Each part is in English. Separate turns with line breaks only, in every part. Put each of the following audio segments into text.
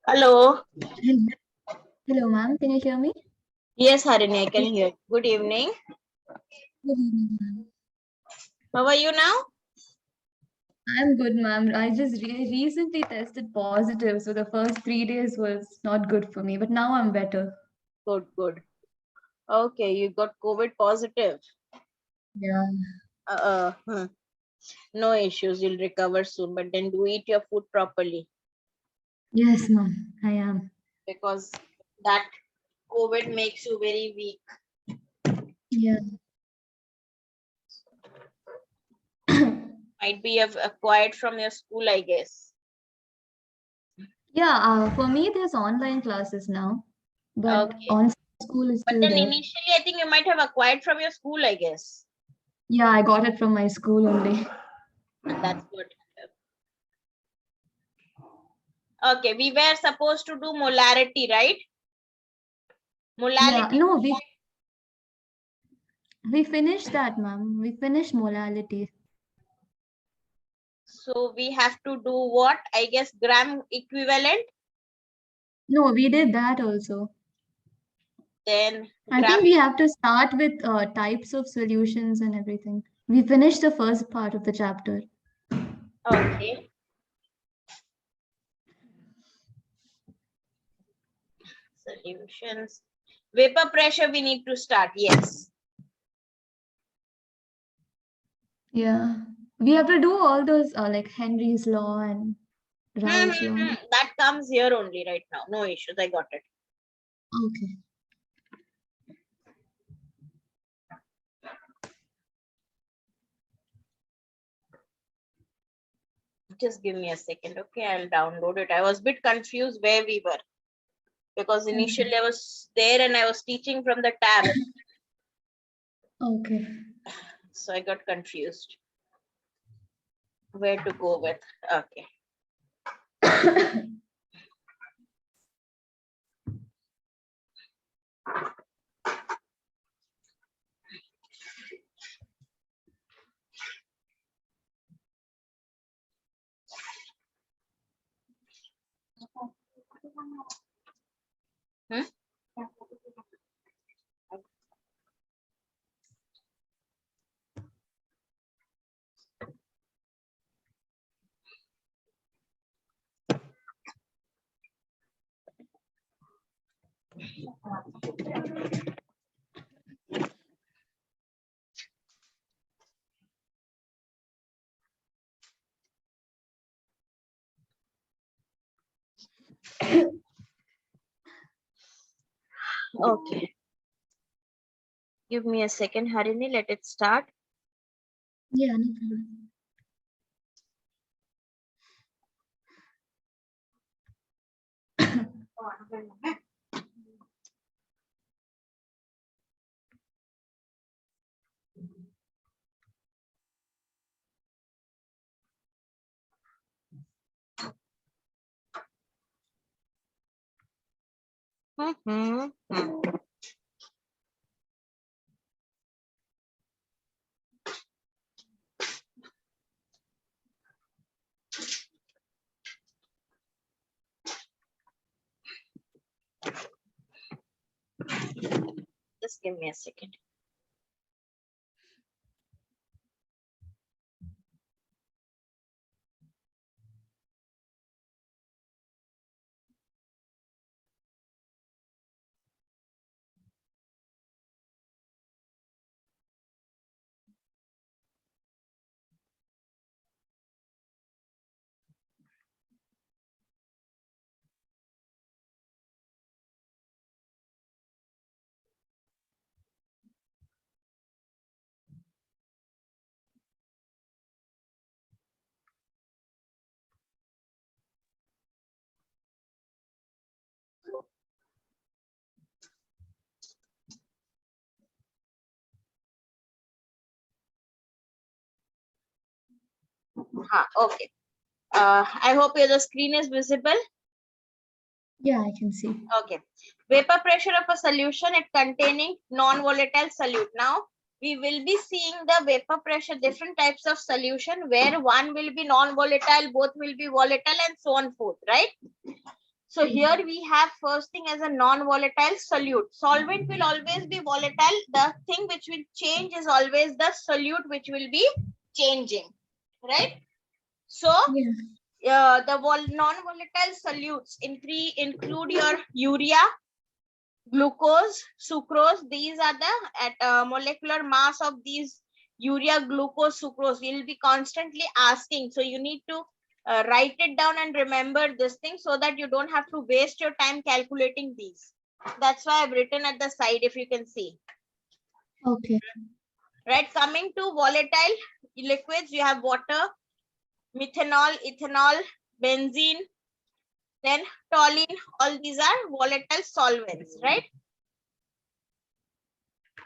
Hello.
Hello, ma'am. Can you hear me?
Yes, Harini, I can hear. Good evening.
Good evening, ma'am.
How are you now?
I'm good, ma'am. I just recently tested positive, so the first 3 days was not good for me, but now I'm better.
Good, good. Okay, you got COVID positive.
Yeah.
No issues. You'll recover soon, but then do eat your food properly
Yes, ma'am. I am.
because that COVID makes you very weak.
Yeah.
Might be acquired from your school, I guess.
Yeah. For me, there's online classes now, but
Okay.
on school is
But
still
then
there.
initially, I think you might have acquired from your school, I guess.
Yeah, I got it from my school only.
And that's good. Okay, we were supposed to do molarity, right?
Yeah.
Molality.
No, we finished that, ma'am. We finished molality.
So we have to do what? I guess gram equivalent.
No, we did that also.
Then
I
gram.
think we have to start with types of solutions and everything. We finished the first part of the chapter.
Okay. Solutions. Vapor pressure we need to start. Yes.
Yeah. We have to do all those like Henry's law and Raoult's law.
That comes here only right now. No issues. I got it.
Okay.
Just give me a second. Okay, I'll download it. I was a bit confused where we were because initially I was there and I was teaching from the tab.
Okay.
So I got confused. Where to go with? Okay. Okay. Give me a second, Harini. Let it start.
Yeah, no problem.
Just give me a second. Okay. I hope the screen is visible.
Yeah, I can see.
Okay. Vapor pressure of a solution it containing non-volatile solute. Now, we will be seeing the vapor pressure, different types of solution where one will be non-volatile, both will be volatile, and so on forth, right? So here we have first thing as a non-volatile solute. Solvent will always be volatile. The thing which will change is always the solute which will be changing, right? So
Yeah.
the non-volatile solutes include your urea, glucose, sucrose. These are the molecular mass of these urea, glucose, sucrose. We'll be constantly asking. So you need to write it down and remember this thing so that you don't have to waste your time calculating these. That's why I've written at the side, if you can see.
Okay.
Right, coming to volatile liquids, you have water, methanol, ethanol, benzene, then toluene. All these are volatile solvents, right?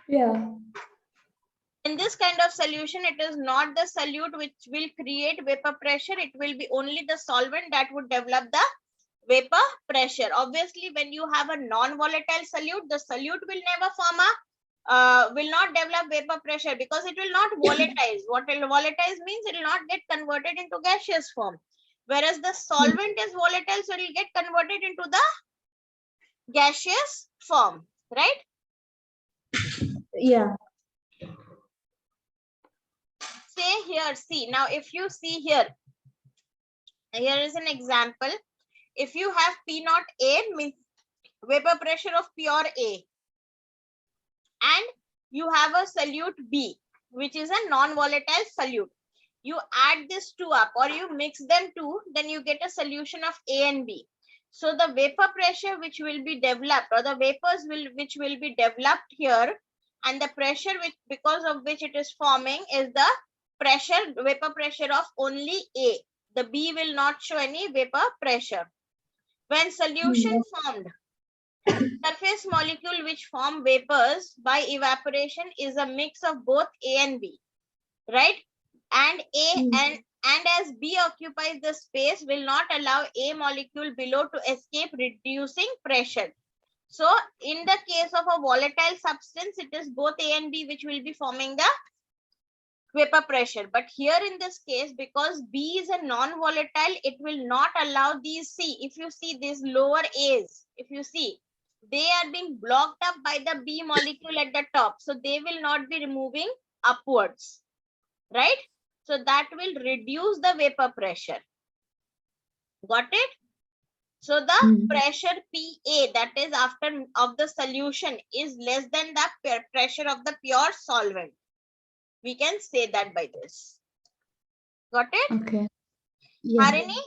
Yeah.
In this kind of solution, it is not the solute which will create vapor pressure. It will be only the solvent that would develop the vapor pressure. Obviously, when you have a non-volatile solute, the solute will never form a, will not develop vapor pressure because it will not volatilize. What will volatilize means it will not get converted into gaseous form. Whereas the solvent is volatile, so it will get converted into the gaseous form, right?
Yeah.
Say here, see, now if you see here is an example. If you have P naught A, means vapor pressure of pure A, and you have a solute B, which is a non-volatile solute. You add these two up or you mix them two, then you get a solution of A and B. So the vapor pressure which will be developed, or the vapors which will be developed here, and the pressure which because of which it is forming is the vapor pressure of only A. The B will not show any vapor pressure. When solution formed, surface molecule which form vapors by evaporation is a mix of both A and B, right? And and as B occupies the space, will not allow A molecule below to escape, reducing pressure. So in the case of a volatile substance, it is both A and B which will be forming the vapor pressure. But here in this case, because B is a non-volatile, it will not allow these. See, if you see these lower A's, if you see, they are being blocked up by the B molecule at the top. So they will not be removing upwards, right? So that will reduce the vapor pressure. Got it? So the pressure PA, that is after of the solution, is less than the pressure of the pure solvent. We can say that by this. Got it?
Okay. Yeah.
Harini,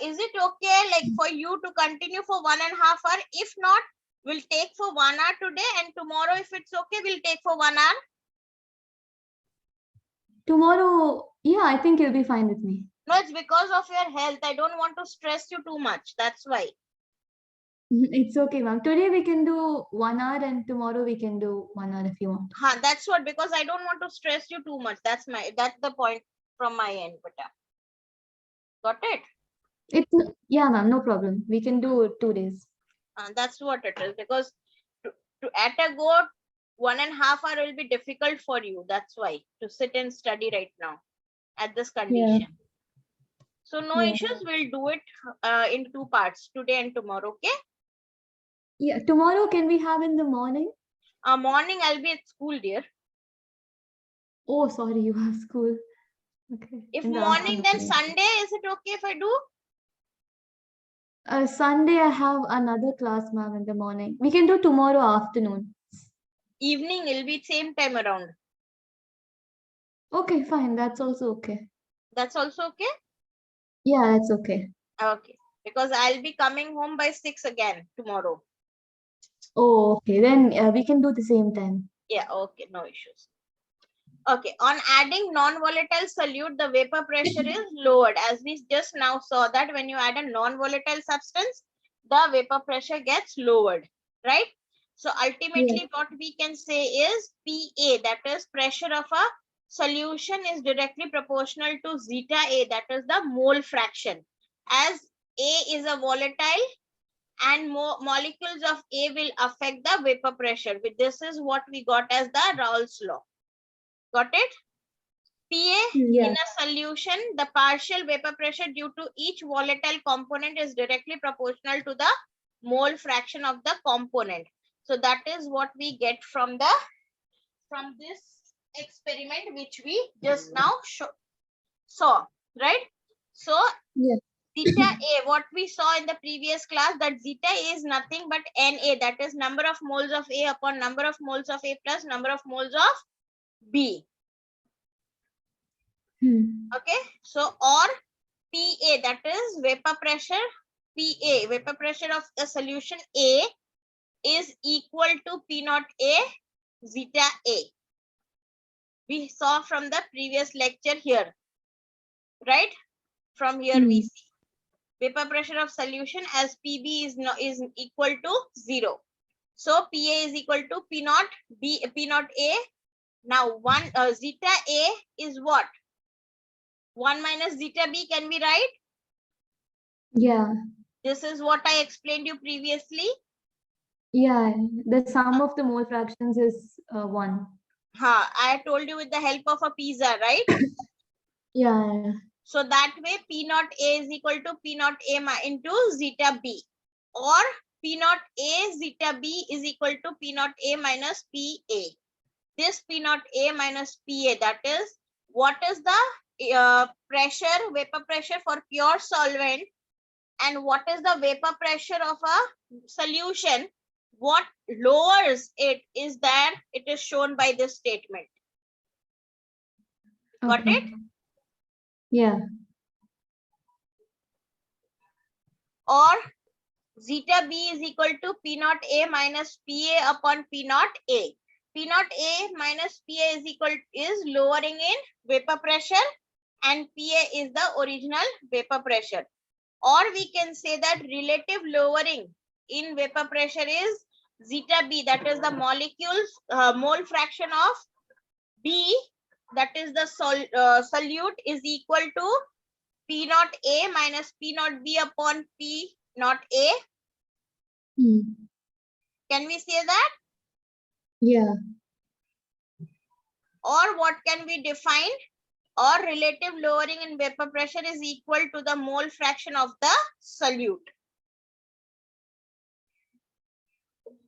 is it okay like for you to continue for 1.5 hours? If not, we'll take for 1 hour today, and tomorrow, if it's okay, we'll take for 1 hour.
Tomorrow, yeah, I think you'll be fine with me.
No, it's because of your health. I don't want to stress you too much. That's why.
It's okay, ma'am. Today we can do 1 hour and tomorrow we can do 1 hour if you want.
That's what, because I don't want to stress you too much. That's the point from my end, Bata. Got it?
Yeah, ma'am, no problem. We can do 2 days.
That's what it is, because to at a go 1.5 hours will be difficult for you. That's why, to sit and study right now at this condition.
Yeah.
So no issues. We'll do it in 2 parts, today and tomorrow. Okay?
Yeah, tomorrow can we have in the morning?
Morning I'll be at school, dear.
Oh, sorry, you have school. Okay.
If
In the
morning, then
afternoon.
Sunday, is it okay if I do?
Sunday I have another class, ma'am, in the morning. We can do tomorrow afternoon.
Evening will be same time around.
Okay, fine. That's also okay.
That's also okay?
Yeah, that's okay.
Okay. Because I'll be coming home by 6 again tomorrow.
Oh, okay. Then we can do the same time.
Yeah, okay. No issues. Okay. On adding non-volatile solute, the vapor pressure is lowered. As we just now saw that when you add a non-volatile substance, the vapor pressure gets lowered, right? So ultimately what we can say is PA, that is pressure of a solution, is directly proportional to zeta A, that is the mole fraction. As A is a volatile and molecules of A will affect the vapor pressure. This is what we got as the Raoult's law. Got it? PA
Yeah.
in a solution, the partial vapor pressure due to each volatile component is directly proportional to the mole fraction of the component. So that is what we get from this experiment which we just now saw, right? So
Yeah.
zeta A, what we saw in the previous class, that zeta A is nothing but Na, that is number of moles of A upon number of moles of A plus number of moles of B. Okay, so or PA, that is vapor pressure. PA, vapor pressure of the solution A, is equal to P naught A zeta A. We saw from the previous lecture here, right? From here we see vapor pressure of solution as PB is equal to 0. So PA is equal to P naught B, P naught A. Now zeta A is what? 1 minus zeta B, can we write?
Yeah.
This is what I explained you previously.
Yeah. The sum of the mole fractions is 1.
I told you with the help of a pizza, right?
Yeah.
So that way P naught A is equal to P naught A into zeta B, or P naught A zeta B is equal to P naught A minus PA. This P naught A minus PA, that is what is the pressure, vapor pressure for pure solvent, and what is the vapor pressure of a solution. What lowers it is that it is shown by this statement. Got
Okay.
it?
Yeah.
Or zeta B is equal to P naught A minus PA upon P naught A. P naught A minus PA is lowering in vapor pressure, and PA is the original vapor pressure. Or we can say that relative lowering in vapor pressure is zeta B, that is the molecules mole fraction of B, that is the solute, is equal to P naught A minus P naught B upon P naught A. Can we say that?
Yeah.
Or what can we define? Or relative lowering in vapor pressure is equal to the mole fraction of the solute.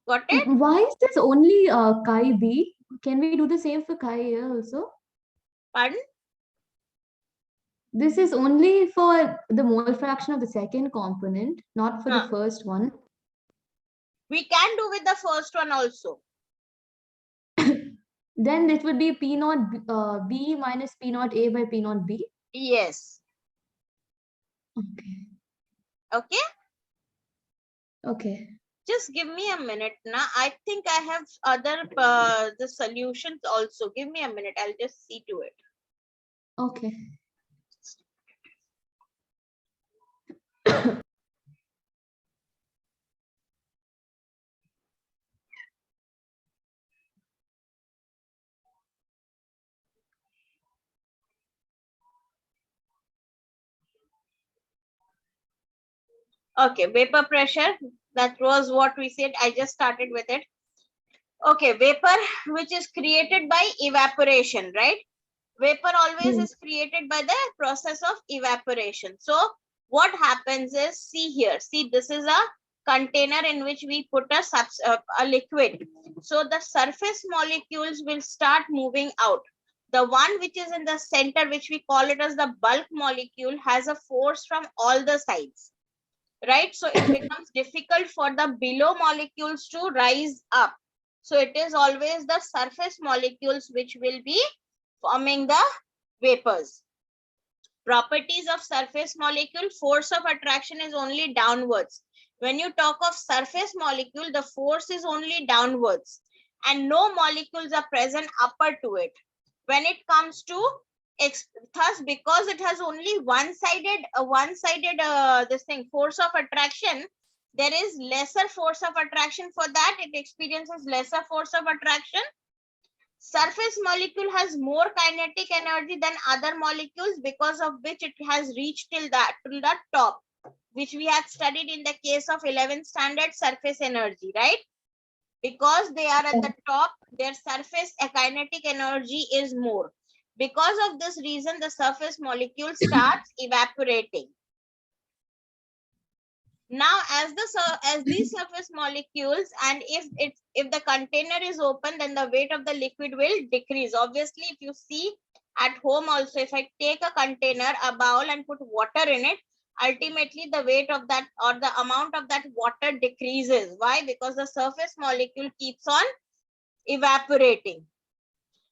Got it?
Why is this only chi B? Can we do the same for chi A also?
Pardon?
This is only for the mole fraction of the second component, not for the first one.
We can do with the first one also.
Then it would be P naught B minus P naught A by P naught B.
Yes.
Okay.
Okay.
Okay.
Just give me a minute now. I think I have other the solutions also. Give me a minute. I'll just see to it.
Okay.
Okay, vapor pressure. That was what we said. I just started with it. Okay, vapor which is created by evaporation, right? Vapor always is created by the process of evaporation. So what happens is, see here, see this is a container in which we put a liquid. So the surface molecules will start moving out. The one which is in the center, which we call it as the bulk molecule, has a force from all the sides, right? So it becomes difficult for the below molecules to rise up. So it is always the surface molecules which will be forming the vapors. Properties of surface molecule: force of attraction is only downwards. When you talk of surface molecule, the force is only downwards and no molecules are present upper to it. When it comes to thus, because it has only one-sided this thing, force of attraction, there is lesser force of attraction. For that, it experiences lesser force of attraction. Surface molecule has more kinetic energy than other molecules, because of which it has reached till the top, which we had studied in the case of 11th standard surface energy, right? Because they are at the top, their surface kinetic energy is more. Because of this reason, the surface molecule starts evaporating. Now, as these surface molecules, and if the container is open, then the weight of the liquid will decrease. Obviously, if you see at home also, if I take a container, a bowl, and put water in it, ultimately the weight of that or the amount of that water decreases. Why? Because the surface molecule keeps on evaporating.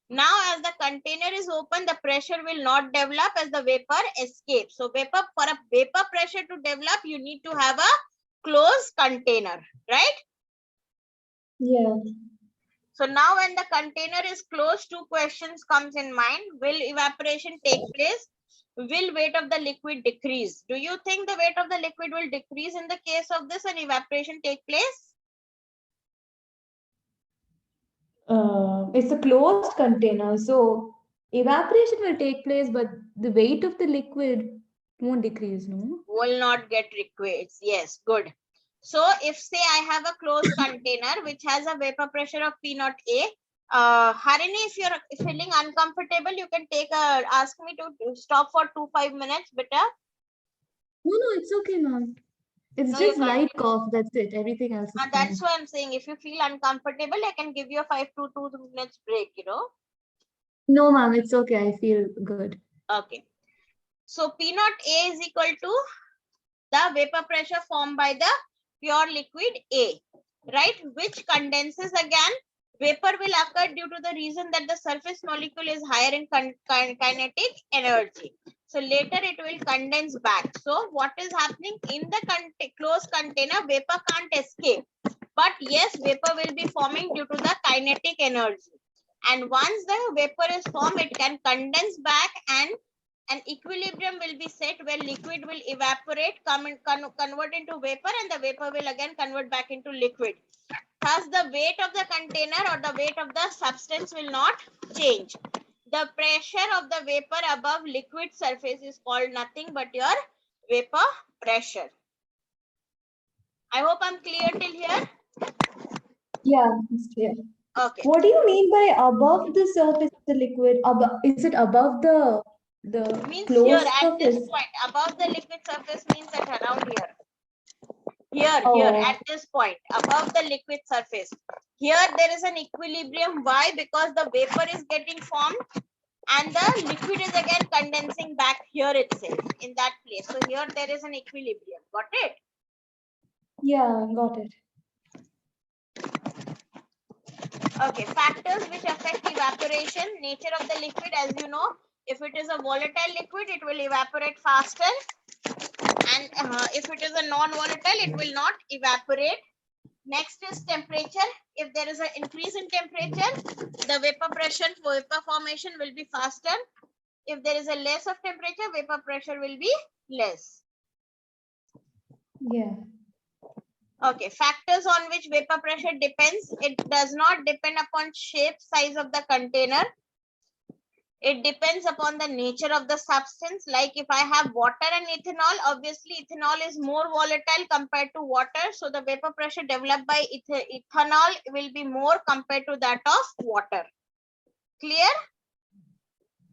Now, as the container is open, the pressure will not develop as the vapor escapes. So, for a vapor pressure to develop, you need to have a closed container, right?
Yeah.
So now when the container is closed, two questions comes in mind. Will evaporation take place? Will weight of the liquid decrease? Do you think the weight of the liquid will decrease in the case of this and evaporation take place?
It's a closed container, so evaporation will take place, but the weight of the liquid won't decrease, no?
Will not get decreased. Yes, good. So if say I have a closed container which has a vapor pressure of P naught A, Harini, if you're feeling uncomfortable, you can ask me to stop for 2-5 minutes, beta.
No, it's okay, ma'am. It's
No, you
just
can't.
light cough, that's it. Everything else is fine.
That's why I'm saying if you feel uncomfortable, I can give you a 5 to 2 minutes break,
No, ma'am, it's okay. I feel good.
Okay. So P naught A is equal to the vapor pressure formed by the pure liquid A, right? Which condenses again. Vapor will occur due to the reason that the surface molecule is higher in kinetic energy. So later it will condense back. So what is happening in the closed container? Vapor can't escape. But yes, vapor will be forming due to the kinetic energy. And once the vapor is formed, it can condense back and an equilibrium will be set where liquid will evaporate, convert into vapor, and the vapor will again convert back into liquid. Thus, the weight of the container or the weight of the substance will not change. The pressure of the vapor above liquid surface is called nothing but your vapor pressure. I hope I'm clear till here.
Yeah, it's clear.
Okay.
What do you mean by above the surface of the liquid? Is it above the
Means here
closed
at this
surface?
point, above the liquid surface means that around here. Here
Oh,
at this point, above the liquid surface. Here there is an equilibrium. Why? Because the vapor is getting formed and the liquid is again condensing back here itself in that place. So here there is an equilibrium. Got it?
yeah, got it.
Okay, factors which affect evaporation. Nature of the liquid, as you know, if it is a volatile liquid, it will evaporate faster. And if it is a non-volatile, it will not evaporate. Next is temperature. If there is an increase in temperature, the vapor pressure, vapor formation will be faster. If there is a less of temperature, vapor pressure will be less.
Yeah.
Okay, factors on which vapor pressure depends. It does not depend upon shape, size of the container. It depends upon the nature of the substance. Like if I have water and ethanol, obviously ethanol is more volatile compared to water. So the vapor pressure developed by ethanol will be more compared to that of water. Clear?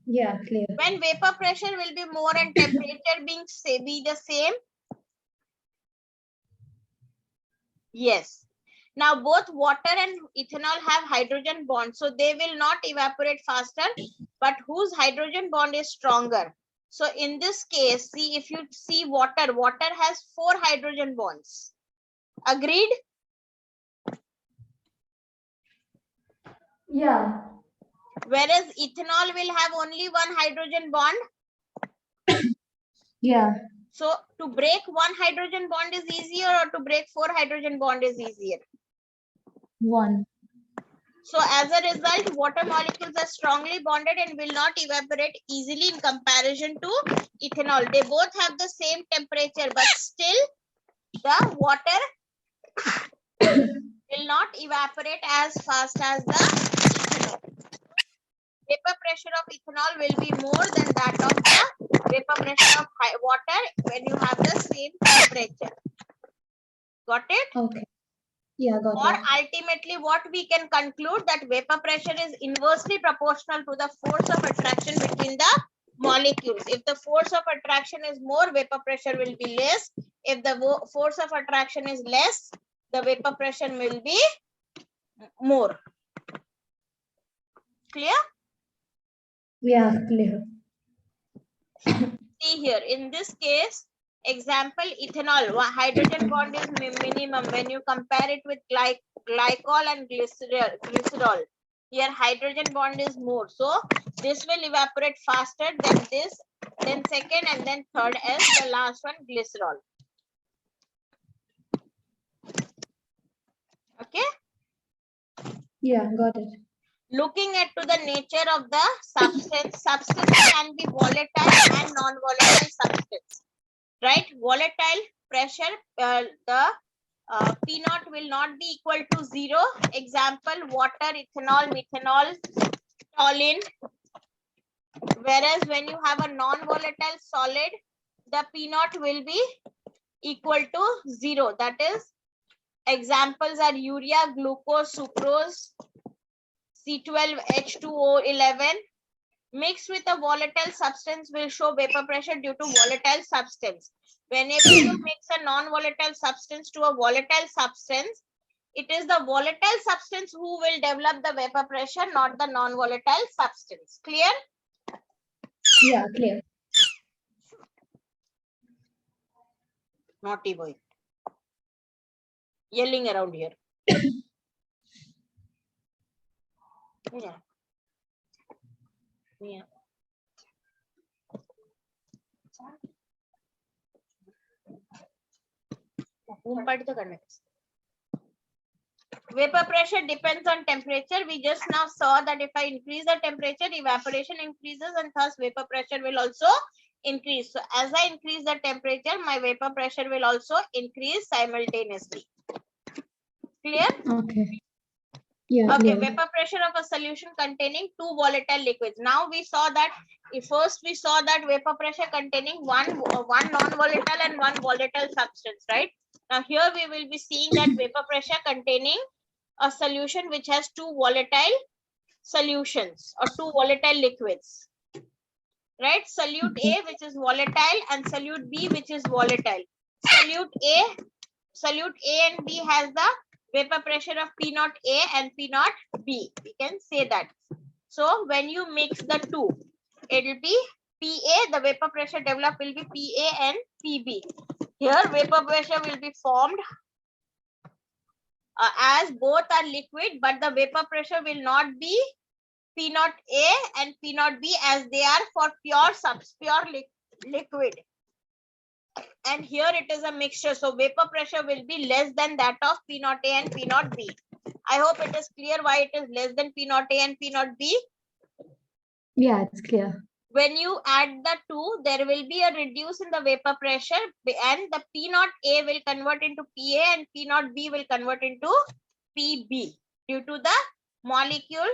Yeah, clear.
When vapor pressure will be more and temperature be the same. Yes. Now both water and ethanol have hydrogen bonds, so they will not evaporate faster, but whose hydrogen bond is stronger? So in this case, see, if you see water has 4 hydrogen bonds. Agreed?
Yeah.
Whereas ethanol will have only 1 hydrogen bond.
Yeah.
So to break 1 hydrogen bond is easier, or to break 4 hydrogen bond is easier?
1.
So as a result, water molecules are strongly bonded and will not evaporate easily in comparison to ethanol. They both have the same temperature, but still the water will not evaporate as fast as the ethanol. Vapor pressure of ethanol will be more than that of the vapor pressure of water when you have the same temperature. Got it?
Okay. Yeah, got
Or
it.
ultimately what we can conclude that vapor pressure is inversely proportional to the force of attraction between the molecules. If the force of attraction is more, vapor pressure will be less. If the force of attraction is less, the vapor pressure will be more. Clear?
Yeah, clear.
See here, in this case, example, ethanol, hydrogen bond is minimum when you compare it with glycol and glycerol. Here hydrogen bond is more, so this will evaporate faster than this, then second, and then third as the last one, glycerol. Okay,
Yeah, got it.
looking at to the nature of the substance can be volatile and non-volatile substance, right? Volatile pressure, the P naught will not be equal to 0. Example, water, ethanol, methanol, toluene. Whereas when you have a non-volatile solid, the P naught will be equal to 0. That is, examples are urea, glucose, sucrose, C12H2O11. Mixed with a volatile substance will show vapor pressure due to volatile substance. Whenever you mix a non-volatile substance to a volatile substance, it is the volatile substance who will develop the vapor pressure, not the non-volatile substance. Clear?
Yeah, clear.
Naughty boy. Yelling around here. Yeah. Yeah. Vapor pressure depends on temperature. We just now saw that if I increase the temperature, evaporation increases and thus vapor pressure will also increase. So as I increase the temperature, my vapor pressure will also increase simultaneously. Clear?
Okay. Yeah,
Okay,
clear.
vapor pressure of a solution containing two volatile liquids. Now we saw that first we saw that vapor pressure containing one non-volatile and one volatile substance, right? Now here we will be seeing that vapor pressure containing a solution which has two volatile solutions or two volatile liquids, right? Solute A, which is volatile, and solute B, which is volatile. Solute A and B has the vapor pressure of P naught A and P naught B. We can say that. So when you mix the two, it will be PA, the vapor pressure developed will be PA and PB. Here vapor pressure will be formed as both are liquid, but the vapor pressure will not be P naught A and P naught B as they are for pure liquid. And here it is a mixture, so vapor pressure will be less than that of P naught A and P naught B. I hope it is clear why it is less than P naught A and P naught B.
Yeah, it's clear.
When you add the two, there will be a reduce in the vapor pressure and the P naught A will convert into PA and P naught B will convert into PB due to the molecule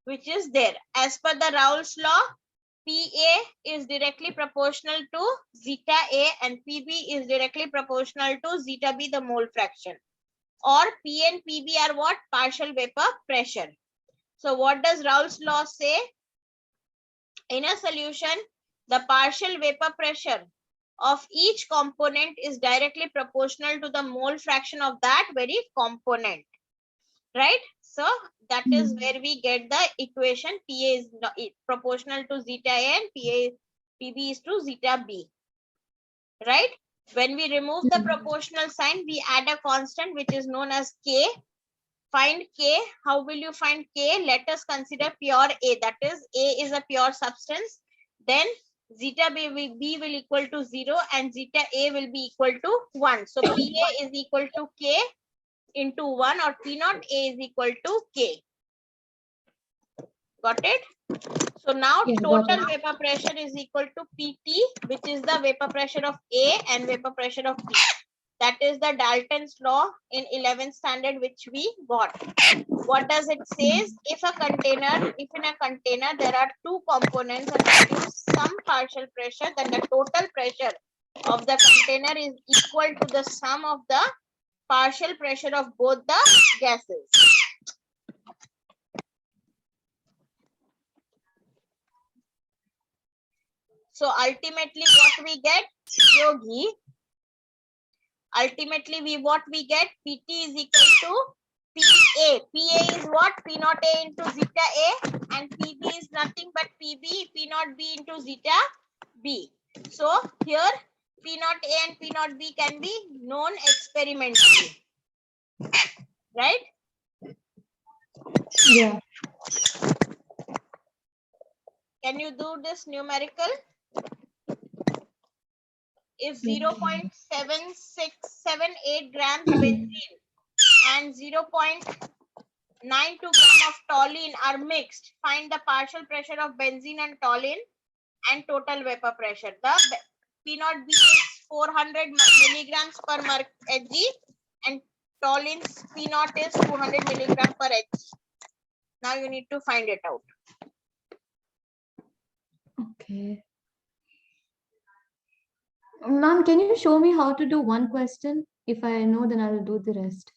which is there. As per the Raoult's law, PA is directly proportional to zeta A and PB is directly proportional to zeta B, the mole fraction. Or P and PB are what? Partial vapor pressure. So what does Raoult's law say? In a solution, the partial vapor pressure of each component is directly proportional to the mole fraction of that very component, right? So that is where we get the equation PA is proportional to zeta A and PB is to zeta B, right? When we remove the proportional sign, we add a constant which is known as K. Find K. How will you find K? Let us consider pure A. That is, A is a pure substance. Then zeta B will equal to 0 and zeta A will be equal to 1. So PA is equal to K into 1 or P naught A is equal to K. Got it? So now total vapor pressure is equal to PT, which is the vapor pressure of A and vapor pressure of B. That is the Dalton's law in 11th standard which we got. What does it say? If in a container there are two components and produce some partial pressure, then the total pressure of the container is equal to the sum of the partial pressure of both the gases. So ultimately what we get, Yogi, ultimately what we get, PT is equal to PA. PA is what? P naught A into zeta A, and PB is nothing but PB, P naught B into zeta B. So here P naught A and P naught B can be known experimentally, right?
Yeah.
Can you do this numerical? If
Okay.
0.7678 grams benzene and 0.92 gram of toluene are mixed, find the partial pressure of benzene and toluene and total vapor pressure. The P naught B is 400 milligrams per Hg and toluene's P naught is 200 milligrams per Hg. Now you need to find it out.
Okay. Ma'am, can you show me how to do one question? If I know, then I'll do the rest.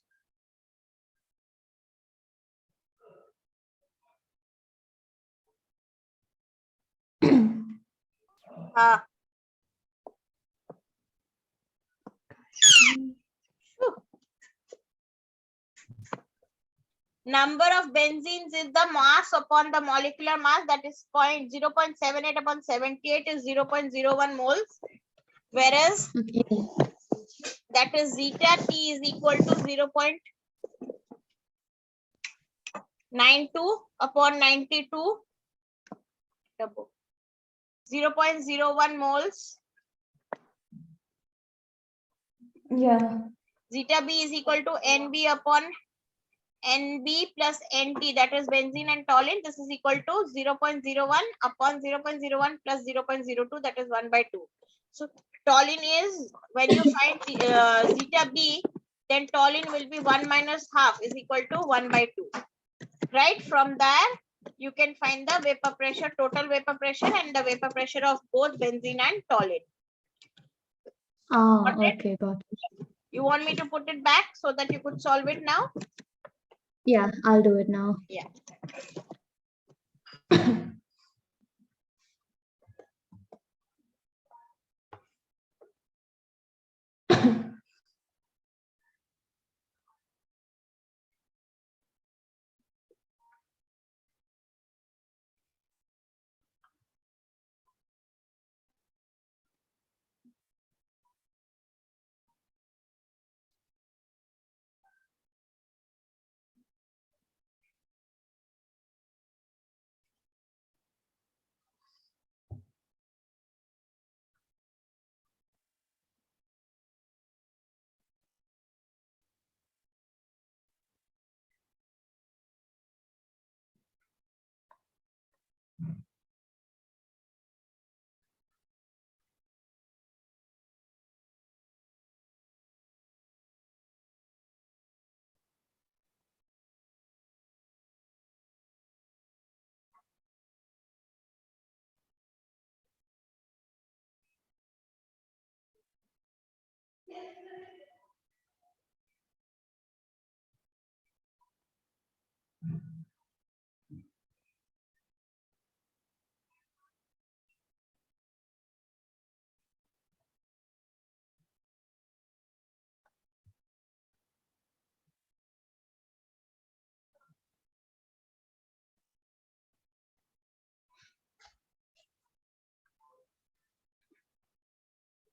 Number of benzenes is the mass upon the molecular mass, that is 0.78 upon 78 is 0.01 moles, whereas
Okay.
that is zeta T is equal to 0.92 upon 92, 0.01 moles.
Yeah.
Zeta B is equal to NB upon NB plus NT, that is benzene and toluene. This is equal to 0.01 upon 0.01 plus 0.02, that is 1 by 2. So toluene is, when you find zeta B, then toluene will be 1 minus half is equal to 1 by 2. Right? From there, you can find the vapor pressure, total vapor pressure, and the vapor pressure of both benzene and toluene.
Ah, okay, got it.
You want me to put it back so that you could solve it now?
Yeah, I'll do it now.
Yeah.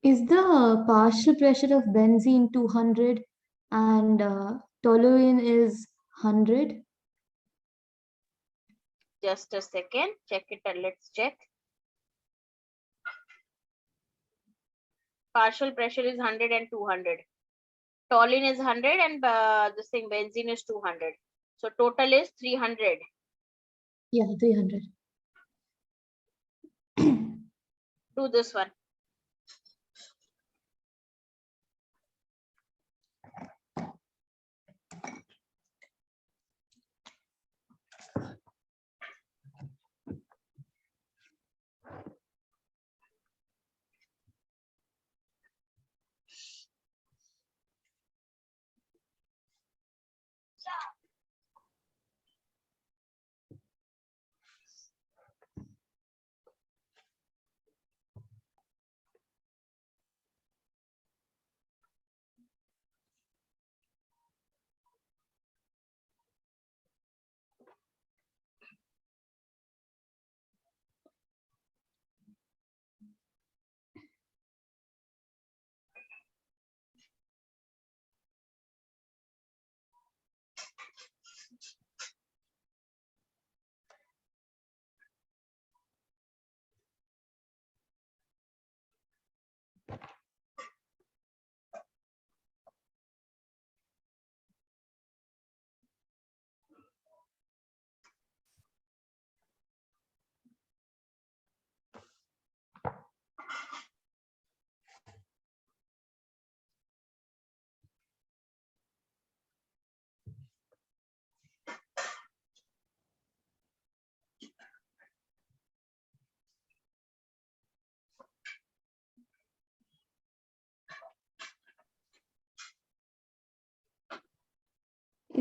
Is the partial pressure of benzene 200 and toluene is 100?
Just a second. Check it and let's check. Partial pressure is 100 and 200. Toluene is 100 and this thing benzene is 200. So total is 300.
Yeah, 300.
Do this one.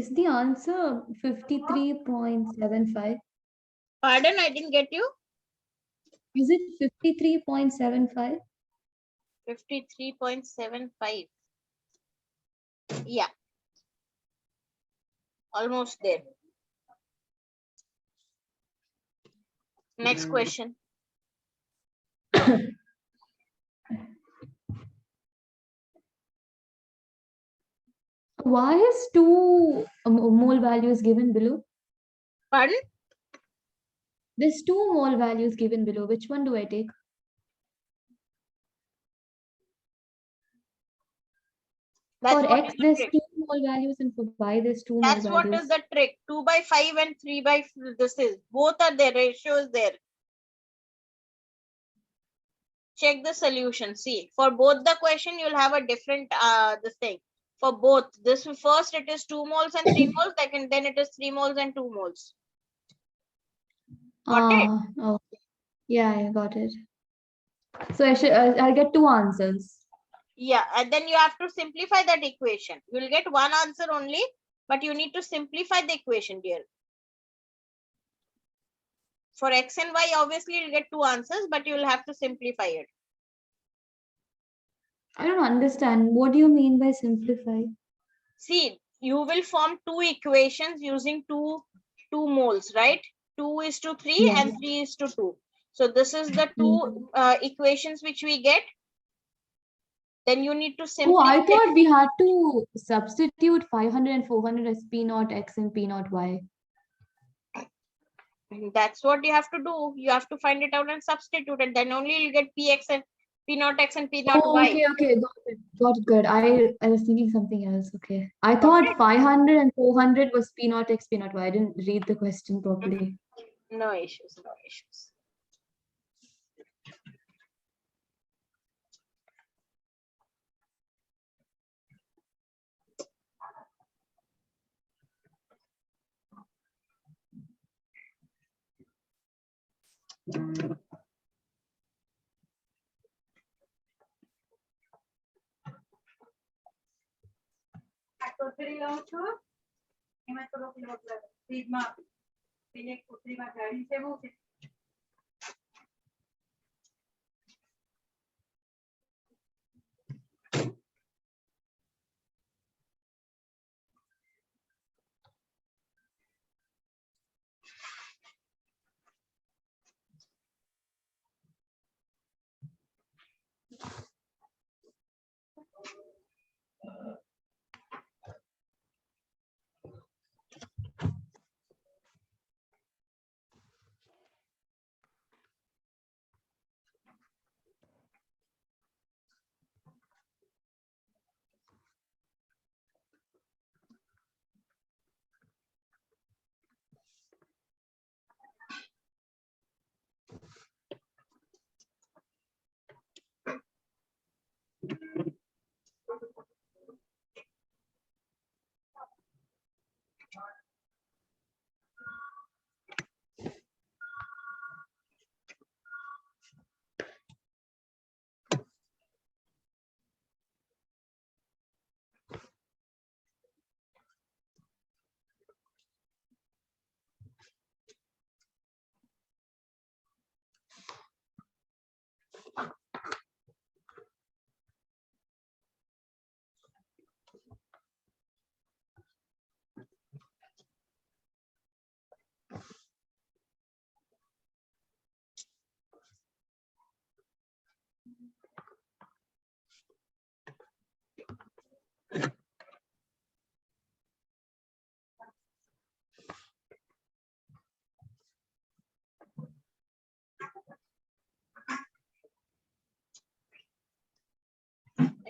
Is the answer 53.75?
Pardon, I didn't get you.
Is it 53.75?
53.75. Yeah, almost there. Next question.
Why is two mole values given below?
Pardon?
There's two mole values given below. Which one do I take?
That's
For
what
X,
is the
there's
trick.
two mole values, and for Y, there's two mole
That's what is
values.
the trick. 2/5 and 3/5. This is both are there. Ratio is there. Check the solution. See, for both the question, you'll have a different this thing. For both, this first it is 2 moles and 3 moles. Second, then it is 3 moles and 2 moles. Got it?
Okay. Yeah, I got it. So I'll get two answers.
Yeah, and then you have to simplify that equation. You'll get one answer only, but you need to simplify the equation, dear. For X and Y, obviously you'll get two answers, but you will have to simplify it.
I don't understand. What do you mean by simplify?
See, you will form two equations using two moles, right? 2:3
Yeah.
and 3:2. So this is the two equations which we get. Then you need to
Oh,
simplify.
I thought we had to substitute 500 and 400 as P naught X and P naught Y.
That's what you have to do. You have to find it out and substitute it. Then only you'll get PX and P naught X and P naught
Oh,
Y.
okay, got it. Got it, good. I was thinking something else. Okay. I
Got
thought
it?
500 and 400 was P naught X, P naught Y. I didn't read the question properly.
No issues, no issues.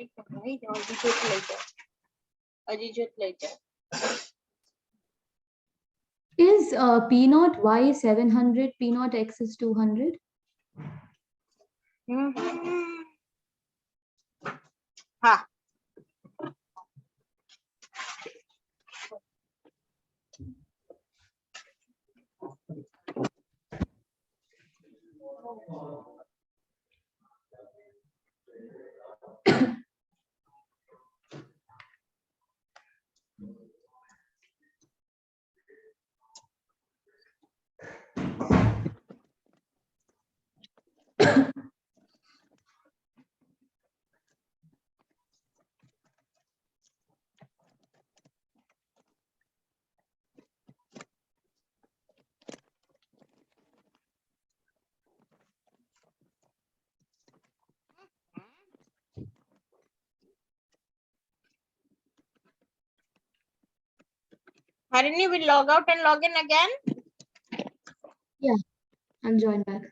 Right, Ajijut later.
Is P naught Y 700, P naught X is 200?
Ha. Harini will log out and log in again.
I'm joined back.